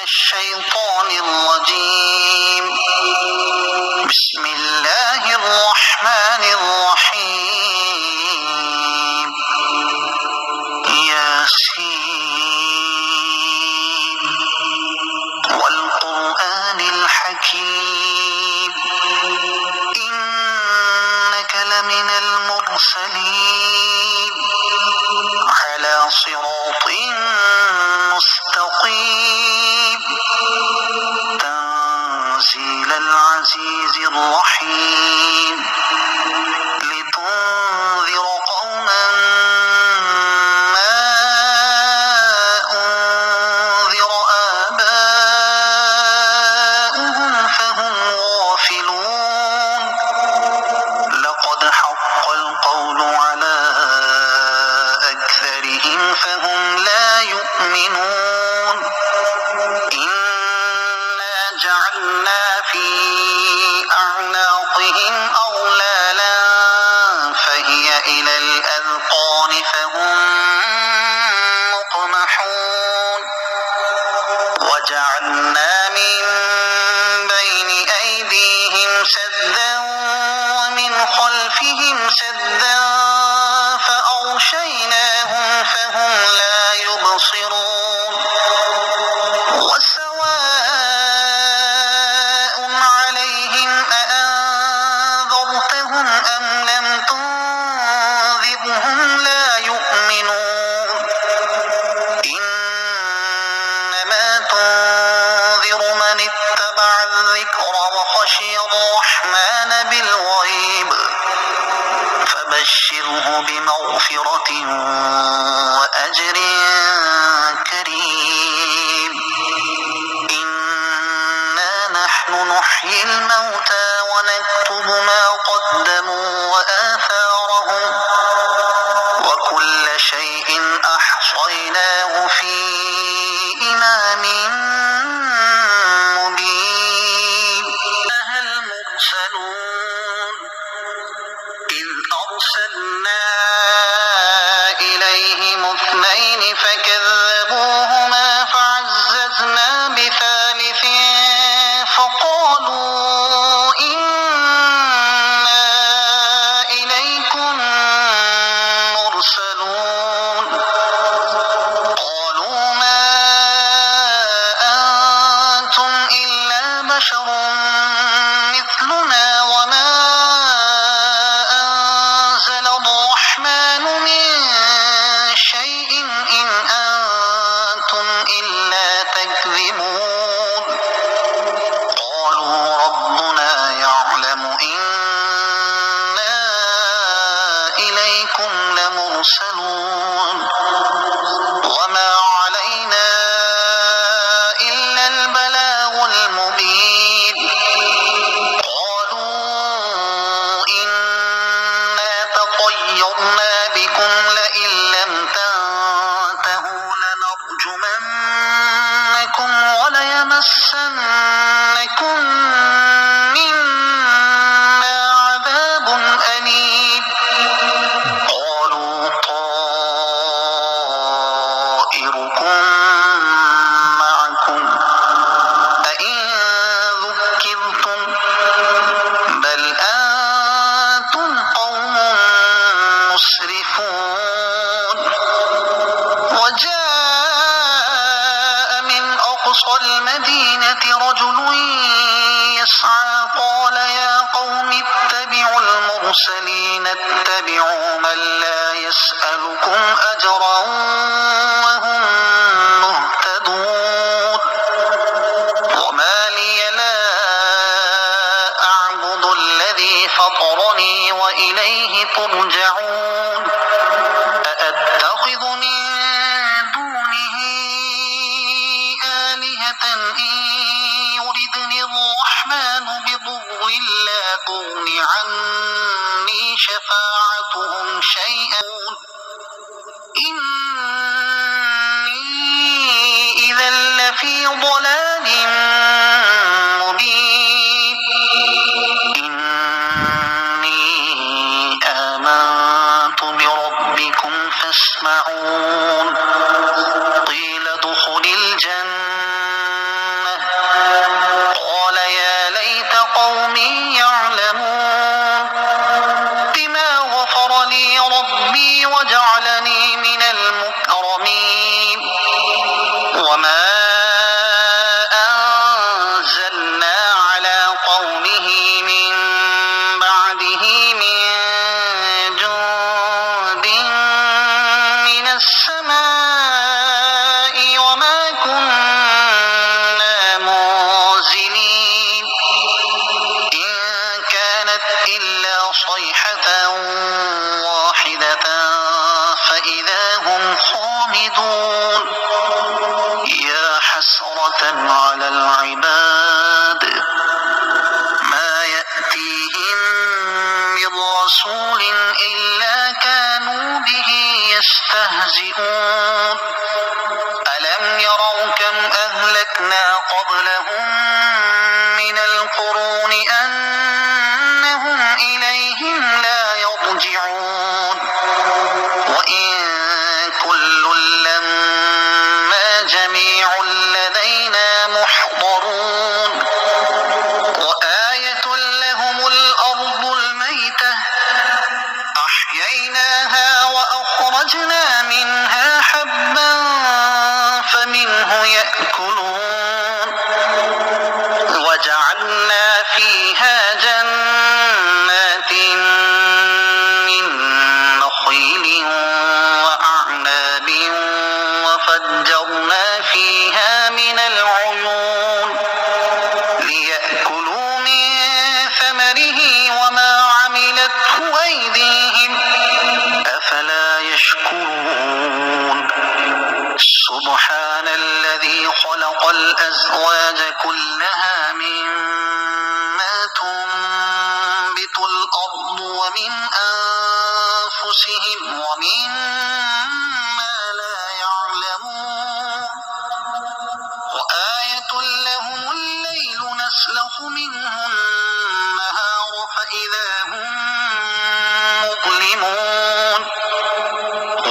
الشيطان الرجيم. بسم الله الرحمن الرحيم. ياسين والقرآن الحكيم إنك لمن المرسلين على صراط مستقيم تنزيل العزيز الرحيم لتنذر قوما ما أنذر آباؤهم فهم غافلون. لقد حق القول على أكثرهم فهم لا يؤمنون. إنا جعلنا في أعناقهم أغلالا فهي إلى الأذقان فهم مقمحون. وجعلنا من بين أيديهم سدا ومن خلفهم سدا فأغشيناهم فهم لا يبصرون. وسواء عليهم أأنذرتهم أم لم تنذرهم لا يؤمنون. إنما تنذر من اتبع الذكر وخشي الرحمن بالغيب فبشره بمغفرة وأجر كريم. إنا نحن نحيي الموتى ونكتب ما قدموا وآثارهم وكل شيء أحصيناه في إمام مبين. المرسلون إذ أرسلنا إليهم اثنين فكذبوهما فعززنا بثالث فقالوا إنا إليكم مرسلون. قالوا ما أنتم إلا بشر مثلنا وما أنزل الرحمن من شيء إن أنتم إلا تكذبون. قالوا ربنا يعلم إنا إليكم لمرسلون وما علينا إلا البلاغ المبين. قالوا إنا تطيرنا بكم لئن لم تنتهوا لنرجمنكم وليمسنكم منا عذاب أليم. قالوا طائركم معكم أئن ذكرتم بل أنتم قوم مسرفون. وجاء من أقصى المدينة رجل يسعى قال يا قوم اتبعوا المرسلين اتبعوا من لا يسألكم أجرا وهم مهتدون. وما لي لا أعبد الذي فطرني وإليه ترجعون. أأتخذ من دونه آلهة إن يردني الرحمن بضر لا تغن عني شفاعتهم شيئا إني إذا لفي ضلال مبين. إني آمنت بربكم فاسمعون. قيل ادخل الجنة على العباد ما يأتيهم من رسول إلا كانوا به يستهزئون ألم يروا كم أهلكنا قبلهم من القرون أنهم إليهم لا يرجعون وإن كل لما جميع لدينا محضرون وآية لهم الأرض الميتة أحييناها وأخرجنا منها حبا فمنه يأكلون وجعلنا فيها جنات من نخيل وأعناب وفجرنا فيها من العيون ليأكلوا من ثمره وما عملته أيديهم أفلا يشكرون سبحان الذي خلق الأزواج كلها مما تنبت الأرض ومن أنفسهم ومما لا يعلمون وآية لهم الليل نسلخ منه النهار فإذا هم مظلمون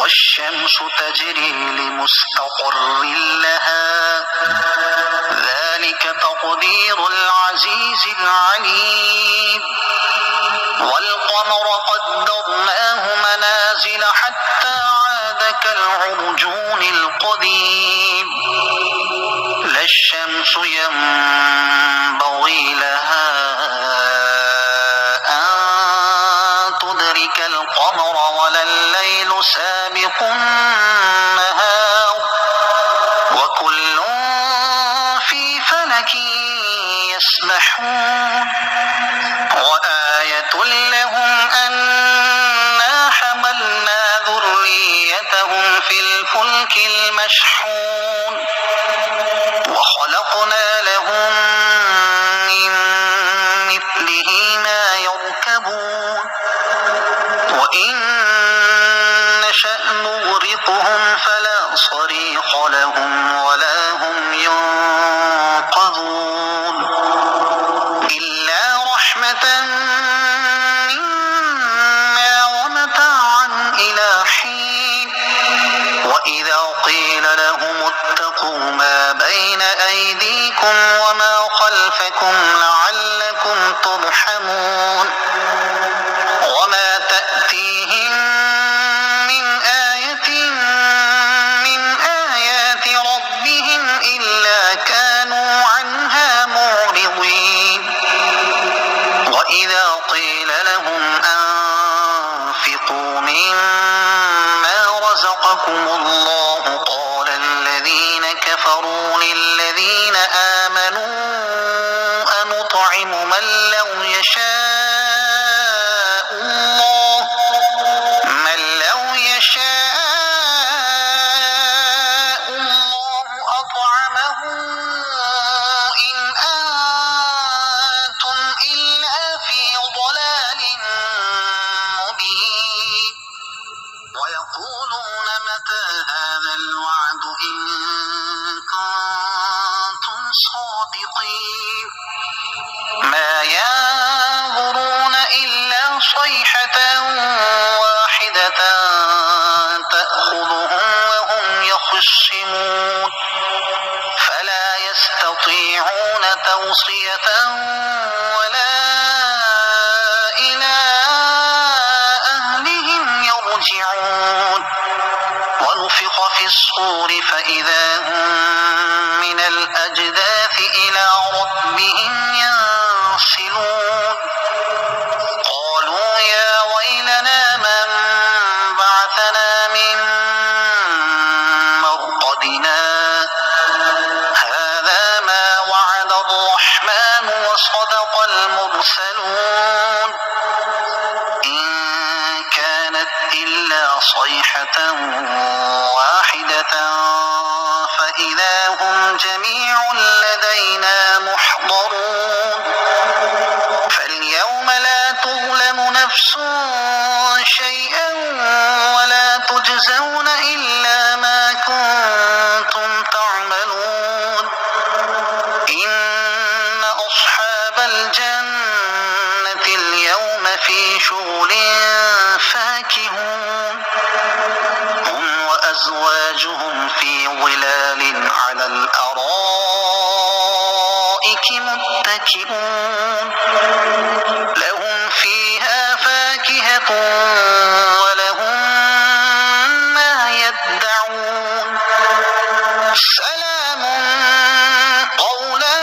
والشمس تجري لمستقر لها ذلك تقدير العزيز العليم والقمر قدرناه منازل حتى عاد كالعرجون القديم لا الشمس ينبغي لها أن تدرك القمر ولا الليل سابق النهار وكل في فلك يسبحون وآية لهم أنا حملنا ذريتهم في الفلك المشحون وخلقنا لهم من مثله ما يركبون وإن نشأ نغرقهم فلا صريخ لهم ولا هم ينقذون إلا رحمة منا ومتاعا إلى حين وإذا قيل لهم اتقوا ما بين أيديكم وما خلفكم لعلكم ترحمون وما تأتيهم من آية من آيات ربهم إلا كانوا عنها معرضين وإذا قيل لهم أنفقوا مما رزقكم الله قال الذين كفروا للذين آمنوا أنطعم من لو يشاء الله أطعمه إن أنتم إلا في ضلال مبين ويقولون متى هذا الوعد إن كنتم صادقين ما ينظرون إلا صيحة واحدة تأخذهم وهم يخصمون فلا يستطيعون توصية ولا إلى أهلهم يرجعون ونفخ في الصور فإذا هم من الأجداث إلى ربهم ينسلون قالوا يا ويلنا من بعثنا من مرقدنا هذا ما وعد الرحمن وصدق المرسلون إن كانت إلا صيحة واحدة فإذا هم جميع إن أصحاب الجنة اليوم في شغل فاكهون هم وأزواجهم في ظلال على الأرائك متكئون لهم فيها فاكهة ولهم ما يدعون سلام قولا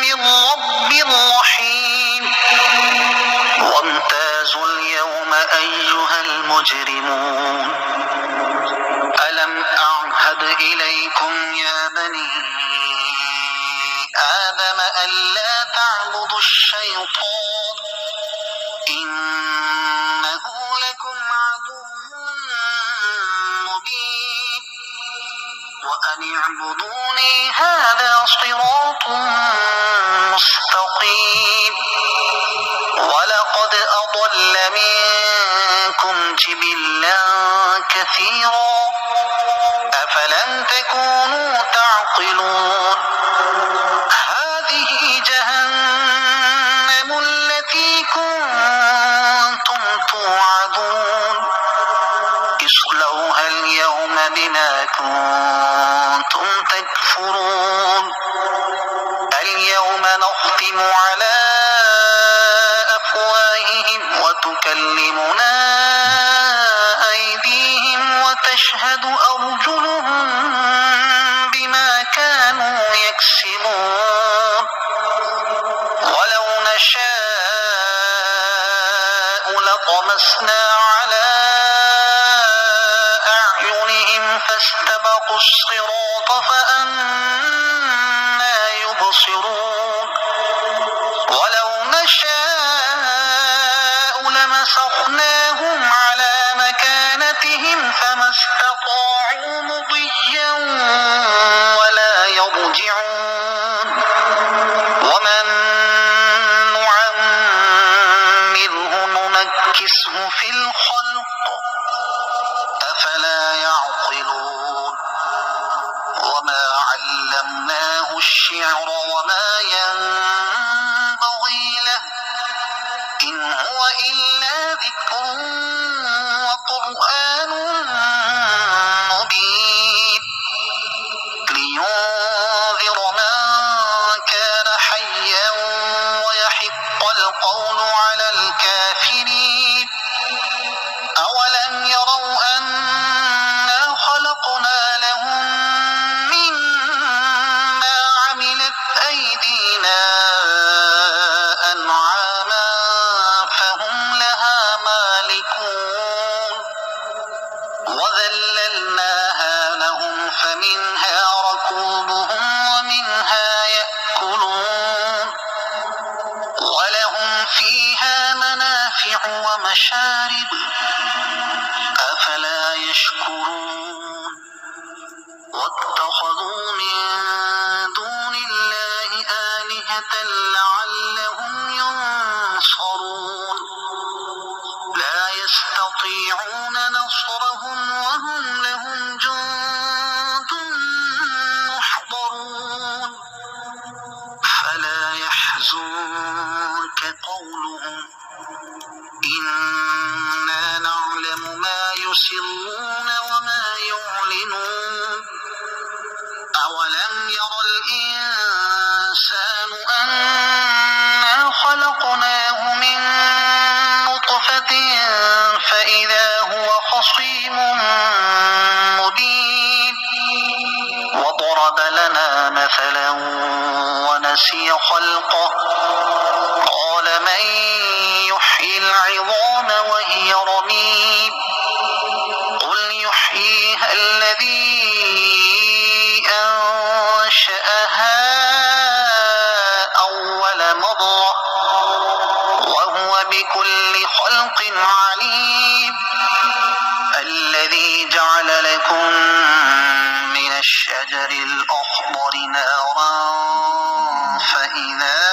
من رب رحيم وامتازوا اليوم أيها المجرمون ألم أعهد إليكم يا بني آدم ألا تعبدوا الشيطان إنه لكم عدو مبين وأن اعبدوني هذا صراط مستقيم ولقد أضل منكم جبلا كثيرا أفلم تكونوا تعقلون هذه جهنم التي كنتم توعدون اصلوها اليوم بما كنتم تكفرون اليوم نختم على أفواههم وتكلمنا أيديهم وتشهد أرجلهم بما كانوا يكسبون ولو نشاء لطمسنا على أعينهم فاستبقوا الصراط فأنى يبصرون ولو نشاء لمسخناهم على مكانتهم فما استطاعوا مضيا ولا يرجعون ومن نعمره ننكسه في الخلق أفلا يعقلون وما علمناه الشعر وما ينبغي له إن هو إلا ذكر وقرآن مبين لينذر من كان حيا ويحق القول على الكافرين أولم يروا أنا خلقنا لهم مما عملت أيدينا أنعاما فهم لها مالكون وذللناها لهم فمنها ركوبهم ومنها يأكلون ولهم فيها منافع ومشارب أفلا يشكرون واتخذوا من دون الله آلهة لعلهم ينصرون لا يستطيعون نصرهم وهم لهم جند محضرون فلا يحزنك قولهم إنا نعلم ما يسرون وما يعلنون أولم ير الإنسان أنا خلقناه من نطفة فإذا هو خصيم مبين وضرب لنا مثلا ونسي خلقه قال من يحيي العظام وهي رميم قل يحييها الذي أنشأها أول مرة وهو بكل خلق عليم الذي جعل لكم من الشجر الأخضر نارا فإذا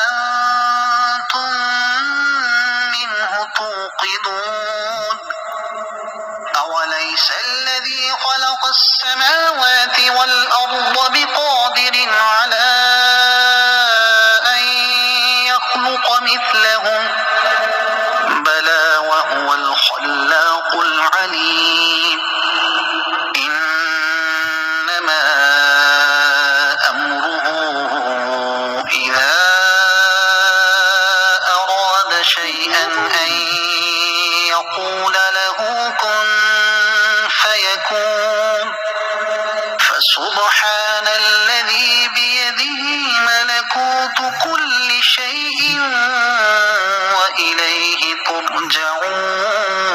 أنتم منه يكون فسبحان الذي بيده ملكوت كل شيء وإليه ترجعون